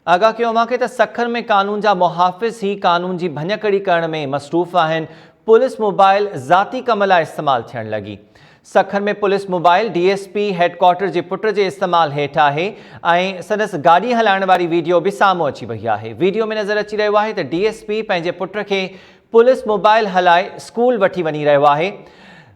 आगाह कयो मांखे त सखर में कानून जा मुहाफ़िज़ ही कानून जी भञकड़ी करण में मसरूफ़ आहिनि। पुलिस मोबाइल ज़ाती कम लाइ इस्तेमालु थियण लॻी। सखर में पुलिस मोबाइल DSP हेडक्वार्टर जे पुट जे इस्तेमालु हेठि आहे ऐं संदसि गाॾी हलाइण वारी वीडियो बि साम्हूं अची वई आहे। वीडियो में नज़र अची रहियो आहे त DSP पंहिंजे पुट खे पुलिस मोबाइल हलाए स्कूल वठी वञी रहियो आहे।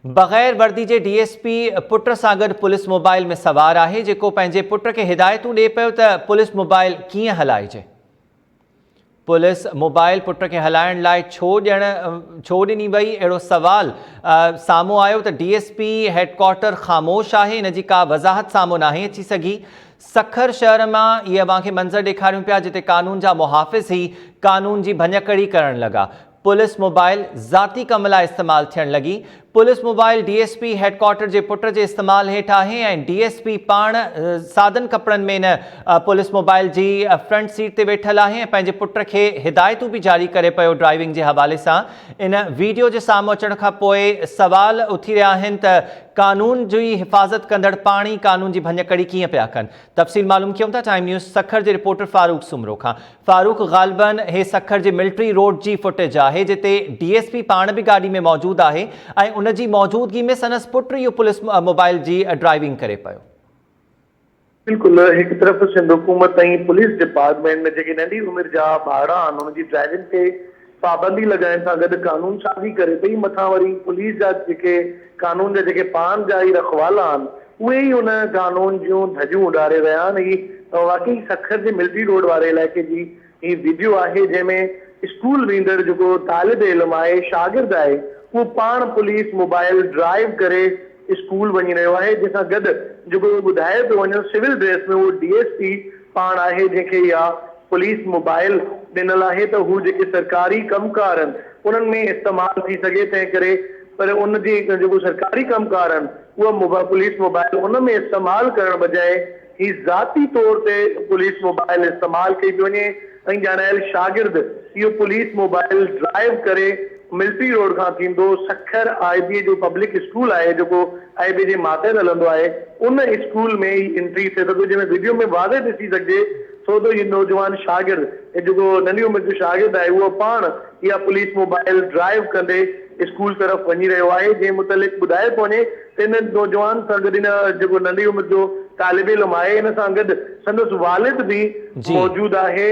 बग़ैर वर्दी जे DSP पुट सां गॾु पुलिस मोबाइल में सवार आहे, जेको पंहिंजे पुट खे हिदायतूं ॾिए पियो त पुलिस मोबाइल कीअं हलाइजे। पुलिस मोबाइल पुट खे हलाइण लाइ छो ॾिनी वई, अहिड़ो सवाल साम्हूं आयो त DSP हेडक्वार्टर ख़ामोश आहे। इन जी का वज़ाहत साम्हूं नाहे अची सघी। सखर शहर मां इहे अव्हांखे मंज़र ॾेखारियूं पिया जिते कानून जा मुहाफ़िज़ ही कानून जी भञकड़ी करण लॻा। पुलिस मोबाइल ज़ाती कम लाइ इस्तेमालु थियण लॻी। पुलिस मोबाइल DSP हेडक्वार्टर जे पुट जे इस्तेमालु हेठि आहे ऐं DSP पाण सादन कपिड़नि में न पुलिस मोबाइल जी फ्रंट सीट ते वेठल आहे ऐं पंहिंजे पुट खे हिदायतूं बि जारी करे पियो ड्राइविंग जे हवाले सां। इन वीडियो जे साम्हूं अचण खां पोइ सवाल उथी रहिया आहिनि त कानून जी हिफ़ाज़त कंदड़ पाणी कानून जी भञकड़ी कीअं पिया कनि। तफ़सील मालूम कयूं था टाइम न्यूज़ सखर जे रिपोर्टर फारूक सुमरो खां। फारूक, ग़ालिबन हे सखर जे मिलिट्री रोड जी फुटेज आहे जिते DSP पाण बि गाॾी में मौजूदु आहे ऐं उन जी मौजूदगी में संदसि पुट इहो पुलिस मोबाइल जी ड्राइविंग करे पियो। बिल्कुल, एक तरफ सिंध हुकूमत ऐं पुलिस डिपार्टमेंट में जेके नंढी उमिरि जा ॿार आहिनि उन्हनि जी ड्राइविंग ते पाबंदी लॻाइण सां गॾु कानून साज़ी करे पई। मथां वरी पुलिस जा जेके कानून जा जेके पान जा ई रखवाला आहिनि उहे ई उन कानून जूं धजियूं उॾारे रहिया आहिनि। ही वाकई सखर जे मिलिट्री रोड वारे इलाइक़े जी ही वीडियो आहे जंहिंमें स्कूल वेंदड़ जेको तालिब इल्म आहे, शागिर्द आहे, उहो पाण पुलिस मोबाइल ड्राइव करे स्कूल वञी रहियो आहे, जंहिंसां गॾु जेको ॿुधाए पियो वञे सिविल ड्रेस में उहो DSP पाण आहे जंहिंखे इहा पुलिस मोबाइल ॾिनल आहे त हू जेके सरकारी कमकार आहिनि उन्हनि में इस्तेमालु थी सघे। तंहिं करे पर उन जी जेको सरकारी कमकार आहिनि उहा पुलिस मोबाइल उन में इस्तेमालु करण बजाए ही ज़ाती तौर ते पुलिस मोबाइल इस्तेमालु कई थी वञे ऐं ॼाणायल शागिर्द इहो पुलिस मोबाइल ड्राइव करे मिलिट्री रोड खां थींदो सखर IB जो पब्लिक स्कूल आहे जेको IB जे माते हलंदो आहे उन स्कूल में ई एंट्री थिए थो, जंहिंमें वीडियो में वाज़े ॾिसी सघिजे छो त इहो नौजवान शागिर्द जेको नंढी उमिरि जो शागिर्द आहे उहो पाण इहा पुलिस मोबाइल ड्राइव कंदे स्कूल तरफ़ वञी रहियो आहे। जंहिं मुतलिक़ ॿुधाए पियो वञे त इन नौजवान सां गॾु इन जेको नंढी उमिरि जो तालिब इल्म आहे इन सां गॾु संदसि वालिद बि मौजूदु आहे।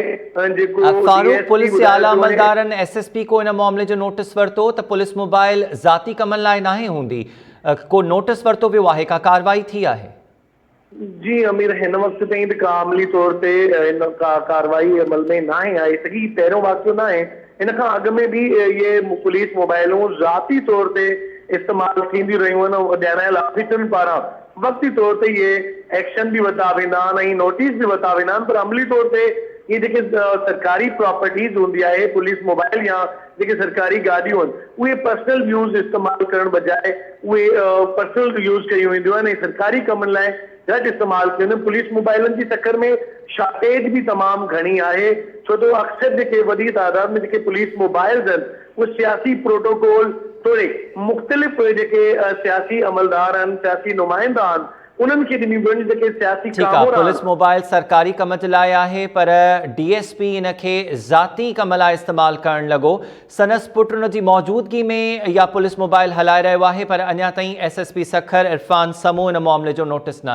जेको फारूक, पुलिस जे आला अमलदारनि SSP को इन मामले जो नोटिस वरितो त पुलिस मोबाइल ज़ाती कमनि लाइ नाहे हूंदी, को नोटिस वरितो वियो आहे, का कार्रवाई थी आहे? जी अमीर, हिन वक़्त ताईं त का अमली तौर ते इन का कार्रवाई अमल में नाहे आई सघी। पहिरियों वाक़ियो न आहे, इन खां अॻु में बि इहे पुलिस मोबाइलूं ज़ाती तौर ते इस्तेमालु थींदियूं रहियूं आहिनि। ॼाणायल ऑफिसरनि पारां वक़्ती तौर ते इहे एक्शन बि वरिता वेंदा आहिनि ऐं नोटिस बि वरिता वेंदा आहिनि, पर अमली तौर ते ये जेके सरकारी प्रॉपर्टीज़ हूंदी आहे पुलिस मोबाइल या जेके सरकारी गाॾियूं आहिनि उहे पर्सनल यूज़ इस्तेमालु करण बजाए उहे पर्सनल यूज़ कयूं वेंदियूं आहिनि ऐं सरकारी कमनि लाइ घटि इस्तेमालु कयूं आहिनि। पुलिस मोबाइलनि जी चक्कर में शॉर्टेज भी तमाम घणी आहे, छो तो अक्सर जेके वॾी तादाद में जेके पुलिस मोबाइल्स आहिनि उहे सियासी प्रोटोकॉल थोरे मुख़्तलिफ़ जेके सियासी अमलदार आहिनि, सियासी नुमाइंदा आहिनि उन्हनि खे ॾिनी वञे जेके सियासी कामोर। पुलिस मोबाइल सरकारी कम जे लाइ आहे पर DSP इन खे ज़ाती कम लाइ इस्तेमालु करणु लॻो। संदसि पुट उन जी मौजूदगी में इहा पुलिस मोबाइल हलाए रहियो आहे पर अञा ताईं SSP सखर इरफान समूह इन मामले जो नोटिस न